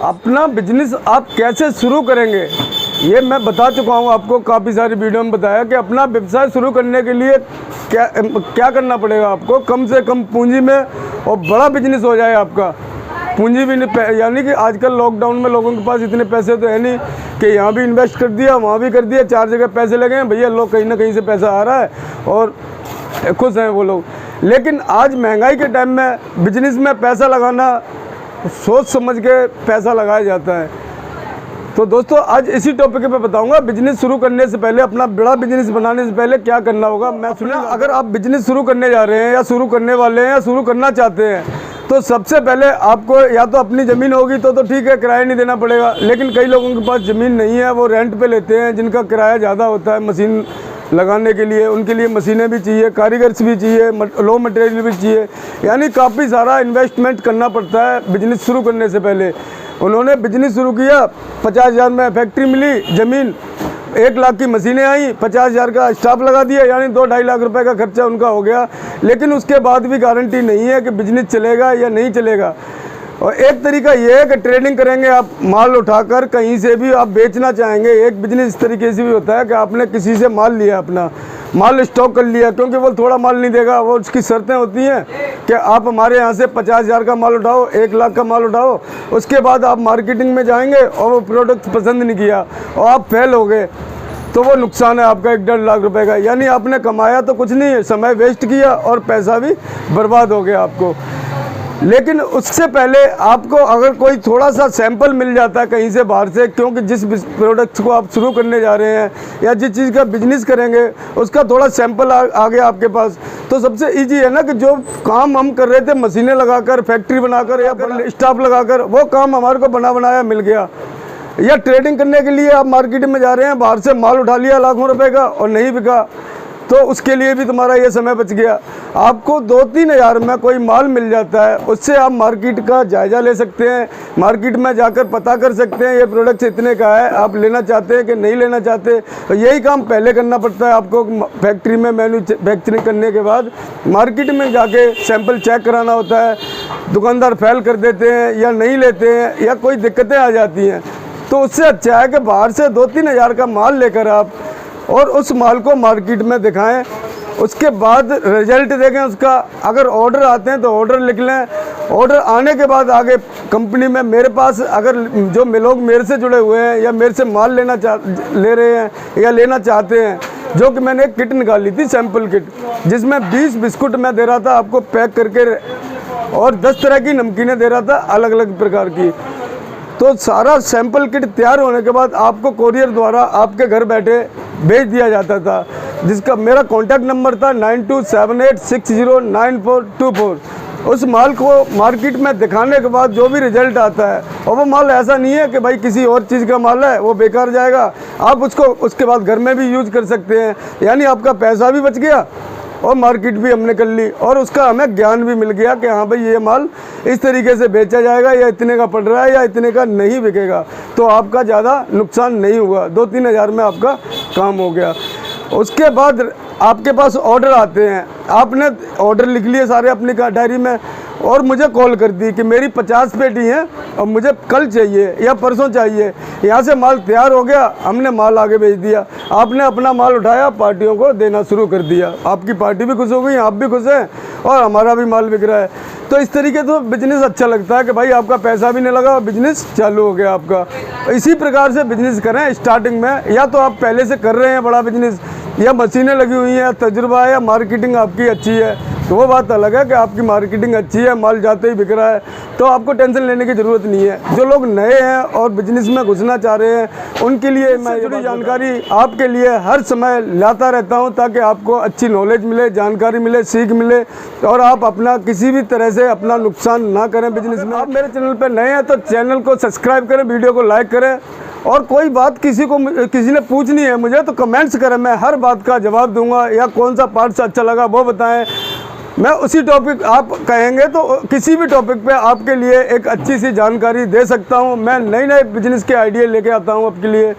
अपना बिजनेस आप कैसे शुरू करेंगे ये मैं बता चुका हूँ आपको, काफ़ी सारी वीडियो में बताया कि अपना व्यवसाय शुरू करने के लिए क्या करना पड़ेगा आपको। कम से कम पूंजी में और बड़ा बिजनेस हो जाए आपका। पूंजी भी नहीं, यानी कि आजकल लॉकडाउन में लोगों के पास इतने पैसे तो है नहीं कि यहाँ भी इन्वेस्ट कर दिया वहाँ भी कर दिया, 4 जगह पैसे लगे हैं भैया, लोग कहीं ना कहीं से पैसा आ रहा है और खुश हैं वो लोग। लेकिन आज महंगाई के टाइम में बिजनेस में पैसा लगाना सोच समझ के पैसा लगाया जाता है। तो दोस्तों आज इसी टॉपिक पे बताऊंगा बिजनेस शुरू करने से पहले, अपना बड़ा बिजनेस बनाने से पहले क्या करना होगा। मैं सुनिए, अगर आप बिजनेस शुरू करने जा रहे हैं या शुरू करने वाले हैं या शुरू करना चाहते हैं तो सबसे पहले आपको या तो अपनी ज़मीन होगी तो ठीक है, किराया नहीं देना पड़ेगा। लेकिन कई लोगों के पास ज़मीन नहीं है, वो रेंट पे लेते हैं, जिनका किराया ज़्यादा होता है मशीन लगाने के लिए। उनके लिए मशीनें भी चाहिए, कारीगर्स भी चाहिए, लो मटेरियल भी चाहिए, यानी काफ़ी सारा इन्वेस्टमेंट करना पड़ता है बिजनेस शुरू करने से पहले। उन्होंने बिजनेस शुरू किया, 50,000 में फैक्ट्री मिली, ज़मीन 1 लाख की मशीनें आई, 50,000 का स्टाफ लगा दिया, यानी 2-2.5 लाख रुपए का खर्चा उनका हो गया। लेकिन उसके बाद भी गारंटी नहीं है कि बिजनेस चलेगा या नहीं चलेगा। और एक तरीका ये है कि ट्रेडिंग करेंगे आप, माल उठाकर कहीं से भी आप बेचना चाहेंगे। एक बिजनेस इस तरीके से भी होता है कि आपने किसी से माल लिया, अपना माल स्टॉक कर लिया, क्योंकि वो थोड़ा माल नहीं देगा, वो उसकी शर्तें होती हैं कि आप हमारे यहाँ से 50,000 का माल उठाओ, 1 लाख का माल उठाओ। उसके बाद आप मार्केटिंग में जाएंगे और वो प्रोडक्ट पसंद नहीं किया और आप फेल हो गए तो वो नुकसान है आपका 1-1.5 लाख रुपए का। यानी आपने कमाया तो कुछ नहीं है, समय वेस्ट किया और पैसा भी बर्बाद हो गया आपको। लेकिन उससे पहले आपको अगर कोई थोड़ा सा सैंपल मिल जाता है कहीं से बाहर से, क्योंकि जिस प्रोडक्ट्स को आप शुरू करने जा रहे हैं या जिस चीज़ का बिजनेस करेंगे उसका थोड़ा सैंपल आ गया आपके पास, तो सबसे इजी है ना कि जो काम हम कर रहे थे मशीनें लगाकर, फैक्ट्री बनाकर या स्टाफ लगाकर, वो काम हमारे को बना बनाया मिल गया। या ट्रेडिंग करने के लिए आप मार्केट में जा रहे हैं, बाहर से माल उठा लिया लाखों रुपए का और नहीं बिका, तो उसके लिए भी तुम्हारा ये समय बच गया। आपको 2-3 हज़ार में कोई माल मिल जाता है, उससे आप मार्केट का जायज़ा ले सकते हैं, मार्केट में जाकर पता कर सकते हैं ये प्रोडक्ट इतने का है, आप लेना चाहते हैं कि नहीं लेना चाहते। तो यही काम पहले करना पड़ता है आपको। फैक्ट्री में मैन्युफैक्चरिंग करने के बाद मार्केट में जाके सैंपल चेक कराना होता है। दुकानदार फेल कर देते हैं या नहीं लेते हैं या कोई दिक्कतें आ जाती हैं, तो उससे अच्छा है कि बाहर से 2-3 हज़ार का माल लेकर आप और उस माल को मार्केट में दिखाएं, उसके बाद रिजल्ट देखें उसका। अगर ऑर्डर आते हैं तो ऑर्डर लिख लें, ऑर्डर आने के बाद आगे कंपनी में मेरे पास अगर जो लोग मेरे से जुड़े हुए हैं या मेरे से माल ले रहे हैं या लेना चाहते हैं, जो कि मैंने एक किट निकाली थी, सैंपल किट, जिसमें 20 बिस्कुट मैं दे रहा था आपको पैक करके और 10 तरह की नमकीनें दे रहा था अलग अलग प्रकार की। तो सारा सैंपल किट तैयार होने के बाद आपको कोरियर द्वारा आपके घर बैठे भेज दिया जाता था, जिसका मेरा कॉन्टैक्ट नंबर था 9278609424। उस माल को मार्केट में दिखाने के बाद जो भी रिजल्ट आता है, और वो माल ऐसा नहीं है कि भाई किसी और चीज़ का माल है वो बेकार जाएगा, आप उसको उसके बाद घर में भी यूज़ कर सकते हैं। यानी आपका पैसा भी बच गया और मार्केट भी हमने कर ली और उसका हमें ज्ञान भी मिल गया कि हाँ भाई ये माल इस तरीके से बेचा जाएगा या इतने का पड़ रहा है या इतने का नहीं बिकेगा, तो आपका ज़्यादा नुकसान नहीं हुआ, 2-3 हज़ार में आपका काम हो गया। उसके बाद आपके पास ऑर्डर आते हैं, आपने ऑर्डर लिख लिए सारे अपनी डायरी में और मुझे कॉल कर दी कि मेरी 50 पेटी हैं और मुझे कल चाहिए या परसों चाहिए। यहाँ से माल तैयार हो गया, हमने माल आगे भेज दिया, आपने अपना माल उठाया, पार्टियों को देना शुरू कर दिया, आपकी पार्टी भी खुश हो गई, आप भी खुश हैं और हमारा भी माल बिक रहा है। तो इस तरीके से बिजनेस अच्छा लगता है कि भाई आपका पैसा भी नहीं लगा, बिजनेस चालू हो गया आपका। इसी प्रकार से बिजनेस करें स्टार्टिंग में, या तो आप पहले से कर रहे हैं बड़ा बिजनेस, या मशीनें लगी हुई हैं, तजुर्बा है, या मार्केटिंग आपकी अच्छी है, तो वो बात अलग है कि आपकी मार्केटिंग अच्छी है, माल जाते ही बिक रहा है, तो आपको टेंशन लेने की ज़रूरत नहीं है। जो लोग नए हैं और बिजनेस में घुसना चाह रहे हैं, उनके लिए मैं जुड़ी जानकारी आपके लिए हर समय लाता रहता हूं, ताकि आपको अच्छी नॉलेज मिले, जानकारी मिले, सीख मिले और आप अपना किसी भी तरह से अपना नुकसान ना करें बिजनेस में। आप मेरे चैनल पर नए हैं तो चैनल को सब्सक्राइब करें, वीडियो को लाइक करें, और कोई बात किसी ने पूछनी है मुझे तो कमेंट्स करें, मैं हर बात का जवाब दूंगा। या कौन सा पार्ट से अच्छा लगा वो बताएं, मैं उसी टॉपिक आप कहेंगे तो किसी भी टॉपिक पे आपके लिए एक अच्छी सी जानकारी दे सकता हूं। मैं नए बिजनेस के आइडिया लेके आता हूं आपके लिए,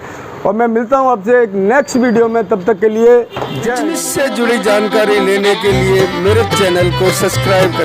और मैं मिलता हूं आपसे एक नेक्स्ट वीडियो में। तब तक के लिए बिजनेस से जुड़ी जानकारी लेने के लिए मेरे चैनल को सब्सक्राइब करें।